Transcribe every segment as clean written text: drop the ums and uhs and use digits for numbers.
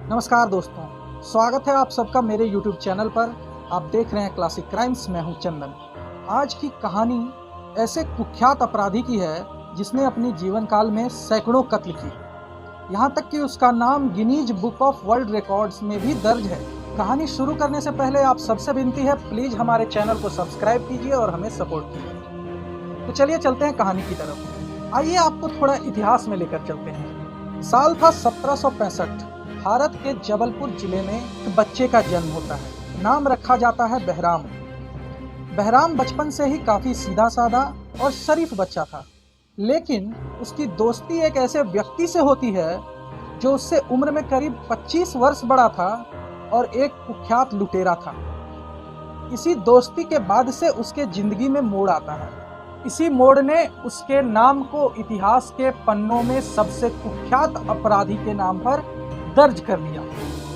नमस्कार दोस्तों, स्वागत है आप सबका मेरे YouTube चैनल पर। आप देख रहे हैं क्लासिक क्राइम्स। मैं हूं चंदन। आज की कहानी ऐसे कुख्यात अपराधी की है जिसने अपनी जीवन काल में सैकड़ों कत्ल किए, यहाँ तक कि उसका नाम Guinness book of world records में भी दर्ज है। कहानी शुरू करने से पहले आप सबसे विनती है, प्लीज़ हमारे चैनल को सब्सक्राइब कीजिए और हमें सपोर्ट कीजिए। तो चलिए चलते हैं कहानी की तरफ। आइए आपको थोड़ा इतिहास में लेकर चलते हैं। साल था 1765। भारत के जबलपुर जिले में एक बच्चे का जन्म होता है। नाम रखा जाता है बहराम। बहराम बचपन से ही काफ़ी सीधा साधा और शरीफ बच्चा था, लेकिन उसकी दोस्ती एक ऐसे व्यक्ति से होती है जो उससे उम्र में करीब 25 वर्ष बड़ा था और एक कुख्यात लुटेरा था। इसी दोस्ती के बाद से उसके ज़िंदगी में मोड़ आता है। इसी मोड़ ने उसके नाम को इतिहास के पन्नों में सबसे कुख्यात अपराधी के नाम पर दर्ज कर दिया।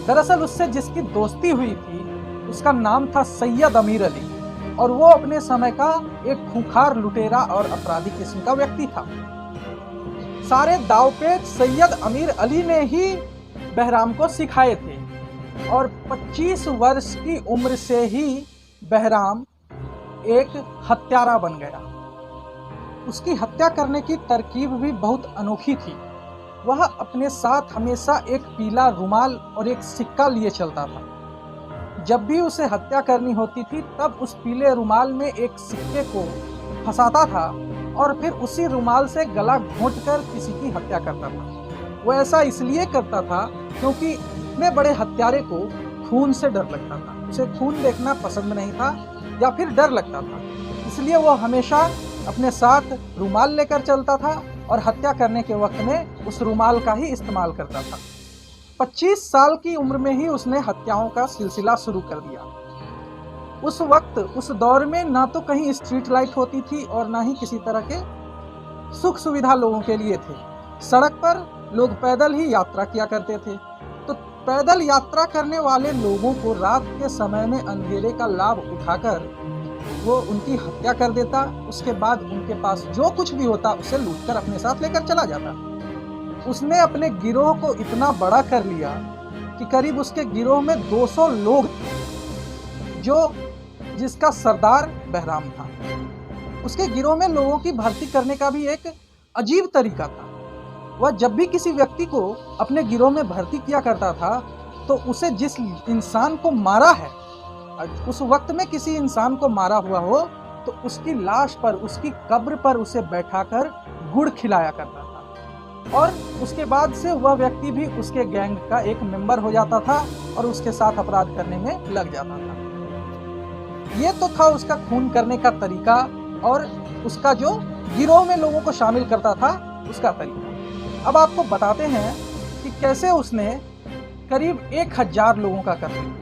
दरअसल उससे जिसकी दोस्ती हुई थी उसका नाम था सैयद अमीर अली, और वो अपने समय का एक खूंखार लुटेरा और अपराधी किस्म का व्यक्ति था। सारे दावपेच सैयद अमीर अली ने ही बहराम को सिखाए थे, और 25 वर्ष की उम्र से ही बहराम एक हत्यारा बन गया। उसकी हत्या करने की तरकीब भी बहुत अनोखी थी। वह अपने साथ हमेशा एक पीला रुमाल और एक सिक्का लिए चलता था। जब भी उसे हत्या करनी होती थी तब उस पीले रुमाल में एक सिक्के को फंसाता था और फिर उसी रुमाल से गला घोंटकर किसी की हत्या करता था। वह ऐसा इसलिए करता था क्योंकि इतने बड़े हत्यारे को खून से डर लगता था। उसे खून देखना पसंद नहीं था या फिर डर लगता था, इसलिए वह हमेशा अपने साथ रुमाल लेकर चलता था और हत्या करने के वक्त में उस रुमाल का ही इस्तेमाल करता था। 25 साल की उम्र में ही उसने हत्याओं का सिलसिला शुरू कर दिया। उस वक्त उस दौर में ना तो कहीं स्ट्रीट लाइट होती थी और ना ही किसी तरह के सुख सुविधा लोगों के लिए थे। सड़क पर लोग पैदल ही यात्रा किया करते थे। तो पैदल यात्रा करने वाले लोगों को रात के समय में अंधेरे का लाभ उठाकर वो उनकी हत्या कर देता। उसके बाद उनके पास जो कुछ भी होता उसे लूटकर अपने साथ लेकर चला जाता। उसने अपने गिरोह को इतना बड़ा कर लिया कि करीब उसके गिरोह में 200 लोग थे, जिसका सरदार बहराम था। उसके गिरोह में लोगों की भर्ती करने का भी एक अजीब तरीका था। वह जब भी किसी व्यक्ति को अपने गिरोह में भर्ती किया करता था तो उसे जिस इंसान को मारा है, उस वक्त में किसी इंसान को मारा हुआ हो तो उसकी लाश पर, उसकी कब्र पर उसे बैठाकर गुड़ खिलाया करता था, और उसके बाद से वह व्यक्ति भी उसके गैंग का एक मेंबर हो जाता था और उसके साथ अपराध करने में लग जाता था। ये तो था उसका खून करने का तरीका और उसका जो गिरोह में लोगों को शामिल करता था उसका तरीका। अब आपको बताते हैं कि कैसे उसने करीब 1000 लोगों का कत्ल किया।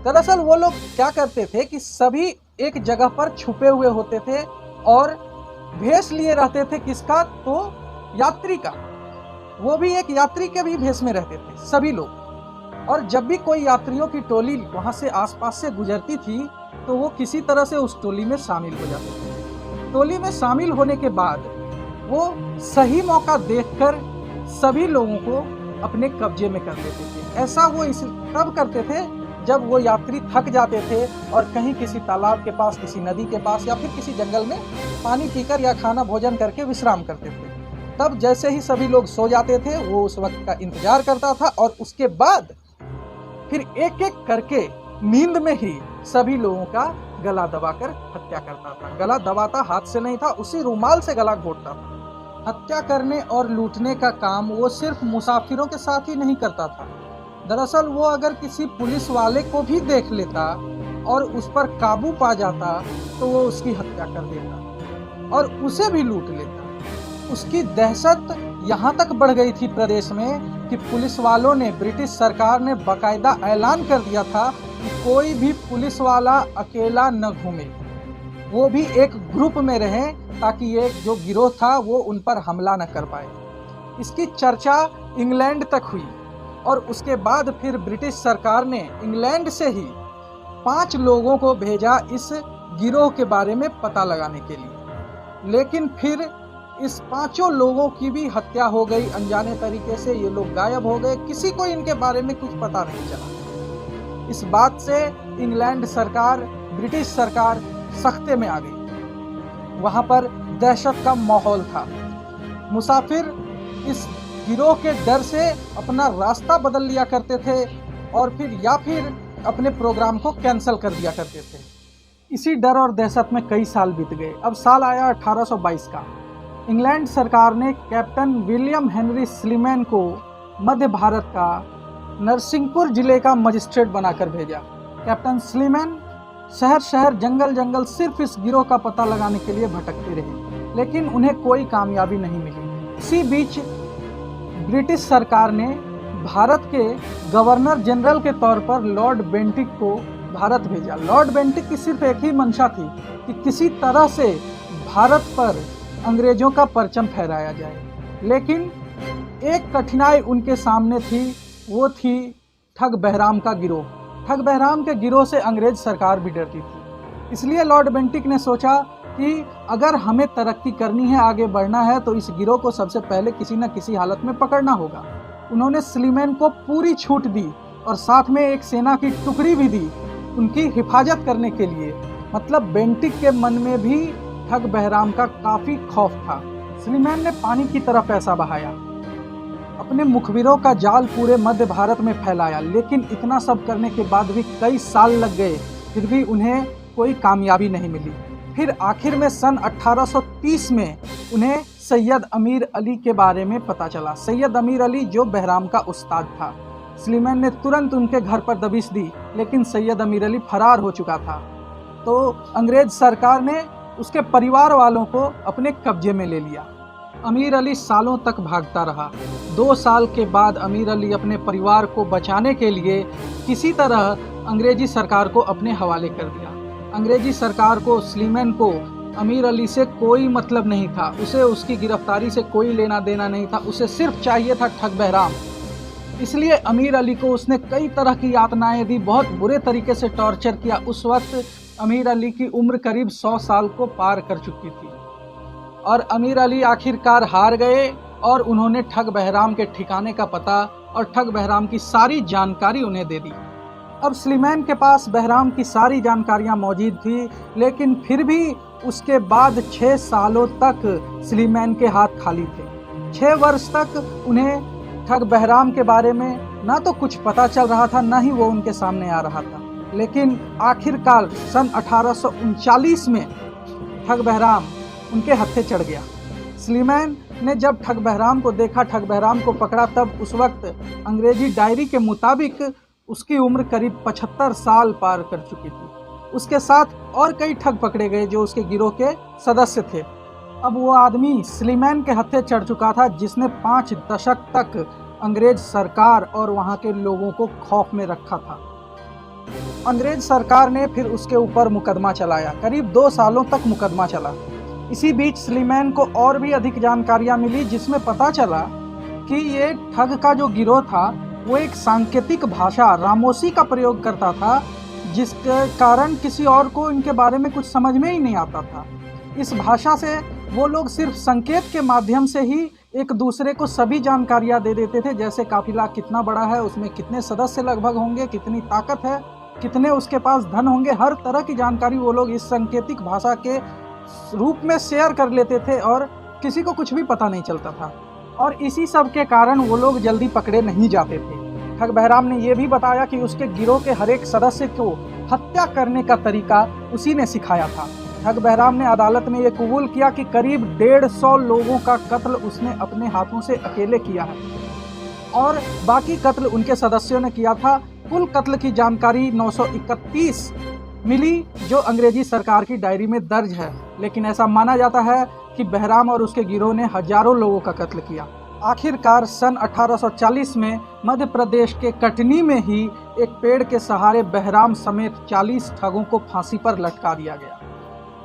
दरअसल वो लोग क्या करते थे कि सभी एक जगह पर छुपे हुए होते थे और भेष लिए रहते थे। किसका? तो यात्री का। वो भी एक यात्री के भी भेष में रहते थे सभी लोग। और जब भी कोई यात्रियों की टोली वहाँ से आसपास से गुजरती थी तो वो किसी तरह से उस टोली में शामिल हो जाते थे। टोली में शामिल होने के बाद वो सही मौका देखकर सभी लोगों को अपने कब्जे में कर लेते थे। ऐसा वो तब करते थे जब वो यात्री थक जाते थे और कहीं किसी तालाब के पास, किसी नदी के पास या फिर किसी जंगल में पानी पीकर या खाना भोजन करके विश्राम करते थे। तब जैसे ही सभी लोग सो जाते थे वो उस वक्त का इंतजार करता था और उसके बाद फिर एक एक करके नींद में ही सभी लोगों का गला दबाकर हत्या करता था। गला दबाता हाथ से नहीं था, उसी रुमाल से गला घोंटता था। हत्या करने और लूटने का काम वो सिर्फ मुसाफिरों के साथ ही नहीं करता था। दरअसल वो अगर किसी पुलिस वाले को भी देख लेता और उस पर काबू पा जाता तो वो उसकी हत्या कर देता और उसे भी लूट लेता। उसकी दहशत यहाँ तक बढ़ गई थी प्रदेश में कि पुलिस वालों ने, ब्रिटिश सरकार ने बाकायदा ऐलान कर दिया था कि कोई भी पुलिस वाला अकेला न घूमे, वो भी एक ग्रुप में रहें ताकि एक जो गिरोह था वो उन पर हमला न कर पाए। इसकी चर्चा इंग्लैंड तक हुई और उसके बाद फिर ब्रिटिश सरकार ने इंग्लैंड से ही 5 लोगों को भेजा इस गिरोह के बारे में पता लगाने के लिए। लेकिन फिर इस पांचों लोगों की भी हत्या हो गई अनजाने तरीके से। ये लोग गायब हो गए, किसी को इनके बारे में कुछ पता नहीं चला। इस बात से इंग्लैंड सरकार, ब्रिटिश सरकार सख्ते में आ गई। वहां पर दहशत का माहौल था। मुसाफिर इस गिरोह के डर से अपना रास्ता बदल लिया करते थे और फिर अपने प्रोग्राम को कैंसिल कर दिया करते थे। इसी डर और दहशत में कई साल बीत गए। अब साल आया 1822 का। इंग्लैंड सरकार ने कैप्टन विलियम हेनरी स्लीमैन को मध्य भारत का नरसिंहपुर जिले का मजिस्ट्रेट बनाकर भेजा। कैप्टन स्लीमैन शहर शहर, जंगल जंगल सिर्फ इस गिरोह का पता लगाने के लिए भटकते रहे, लेकिन उन्हें कोई कामयाबी नहीं मिली। इसी बीच ब्रिटिश सरकार ने भारत के गवर्नर जनरल के तौर पर लॉर्ड बेंटिक को भारत भेजा। लॉर्ड बेंटिक की सिर्फ एक ही मंशा थी कि किसी तरह से भारत पर अंग्रेजों का परचम फहराया जाए, लेकिन एक कठिनाई उनके सामने थी, वो थी ठग बहराम का गिरोह। ठग बहराम के गिरोह से अंग्रेज सरकार भी डरती थी। इसलिए लॉर्ड बेंटिक ने सोचा कि अगर हमें तरक्की करनी है, आगे बढ़ना है, तो इस गिरोह को सबसे पहले किसी न किसी हालत में पकड़ना होगा। उन्होंने स्लीमैन को पूरी छूट दी और साथ में एक सेना की टुकड़ी भी दी उनकी हिफाजत करने के लिए। मतलब बेंटिक के मन में भी ठग बहराम का काफी खौफ था। स्लीमैन ने पानी की तरह पैसा बहाया, अपने मुखबिरों का जाल पूरे मध्य भारत में फैलाया, लेकिन इतना सब करने के बाद भी कई साल लग गए, फिर भी उन्हें कोई कामयाबी नहीं मिली। फिर आखिर में सन 1830 में उन्हें सैयद अमीर अली के बारे में पता चला। सैयद अमीर अली जो बहराम का उस्ताद था। स्लीमैन ने तुरंत उनके घर पर दबिश दी, लेकिन सैयद अमीर अली फरार हो चुका था। तो अंग्रेज सरकार ने उसके परिवार वालों को अपने कब्जे में ले लिया। अमीर अली सालों तक भागता रहा। 2 साल के बाद अमीर अली अपने परिवार को बचाने के लिए किसी तरह अंग्रेजी सरकार को अपने हवाले कर दिया। अंग्रेजी सरकार को, स्लीमैन को अमीर अली से कोई मतलब नहीं था। उसे उसकी गिरफ्तारी से कोई लेना देना नहीं था। उसे सिर्फ चाहिए था ठग बहराम। इसलिए अमीर अली को उसने कई तरह की यातनाएं दी, बहुत बुरे तरीके से टॉर्चर किया। उस वक्त अमीर अली की उम्र करीब 100 साल को पार कर चुकी थी और अमीर अली आखिरकार हार गए और उन्होंने ठग बहराम के ठिकाने का पता और ठग बहराम की सारी जानकारी उन्हें दे दी। अब स्लीमैन के पास बहराम की सारी जानकारियां मौजूद थी, लेकिन फिर भी उसके बाद 6 सालों तक स्लीमैन के हाथ खाली थे। 6 वर्ष तक उन्हें ठग बहराम के बारे में ना तो कुछ पता चल रहा था, ना ही वो उनके सामने आ रहा था। लेकिन आखिरकार सन 1839 में ठग बहराम उनके हत्थे चढ़ गया। स्लीमैन ने जब ठग बहराम को देखा, ठग बहराम को पकड़ा, तब उस वक्त अंग्रेजी डायरी के मुताबिक उसकी उम्र करीब 75 साल पार कर चुकी थी। उसके साथ और कई ठग पकड़े गए जो उसके गिरोह के सदस्य थे। अब वो आदमी स्लीमैन के हत्थे चढ़ चुका था, जिसने 5 दशक तक अंग्रेज सरकार और वहाँ के लोगों को खौफ में रखा था। अंग्रेज सरकार ने फिर उसके ऊपर मुकदमा चलाया। करीब 2 सालों तक मुकदमा चला। इसी बीच स्लीमैन को और भी अधिक जानकारियां मिली, जिसमें पता चला कि ये ठग का जो गिरोह था वो एक सांकेतिक भाषा रामोसी का प्रयोग करता था, जिसके कारण किसी और को इनके बारे में कुछ समझ में ही नहीं आता था। इस भाषा से वो लोग सिर्फ संकेत के माध्यम से ही एक दूसरे को सभी जानकारियां दे देते थे, जैसे काफिला कितना बड़ा है, उसमें कितने सदस्य लगभग होंगे, कितनी ताकत है, कितने उसके पास धन होंगे। हर तरह की जानकारी वो लोग इस सांकेतिक भाषा के रूप में शेयर कर लेते थे और किसी को कुछ भी पता नहीं चलता था। और इसी सब के कारण वो लोग जल्दी पकड़े नहीं जाते थे। ठग बहराम ने यह भी बताया कि उसके गिरोह के हर एक सदस्य को हत्या करने का तरीका उसी ने सिखाया था। ठग बहराम ने अदालत में ये कबूल किया कि करीब 150 लोगों का कत्ल उसने अपने हाथों से अकेले किया है और बाकी कत्ल उनके सदस्यों ने किया था। कुल कत्ल की जानकारी 931 मिली, जो अंग्रेजी सरकार की डायरी में दर्ज है, लेकिन ऐसा माना जाता है कि बहराम और उसके गिरोह ने हजारों लोगों का कत्ल किया। आखिरकार सन 1840 में मध्य प्रदेश के कटनी में ही एक पेड़ के सहारे बहराम समेत 40 ठगों को फांसी पर लटका दिया गया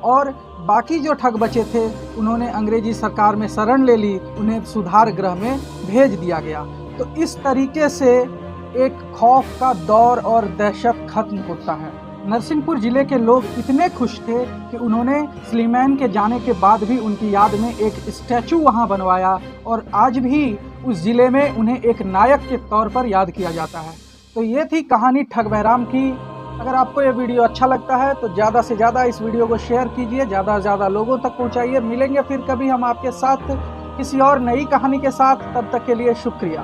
और बाकी जो ठग बचे थे उन्होंने अंग्रेजी सरकार में शरण ले ली, उन्हें सुधार गृह में भेज दिया गया। तो इस तरीके से एक खौफ का दौर और दहशत खत्म होता है। नरसिंहपुर जिले के लोग इतने खुश थे कि उन्होंने स्लीमैन के जाने के बाद भी उनकी याद में एक स्टैचू वहां बनवाया और आज भी उस जिले में उन्हें एक नायक के तौर पर याद किया जाता है। तो ये थी कहानी ठग बहराम की। अगर आपको ये वीडियो अच्छा लगता है तो ज़्यादा से ज़्यादा इस वीडियो को शेयर कीजिए, ज़्यादा से ज़्यादा लोगों तक पहुँचाइए। मिलेंगे फिर कभी हम आपके साथ किसी और नई कहानी के साथ, तब तक के लिए शुक्रिया।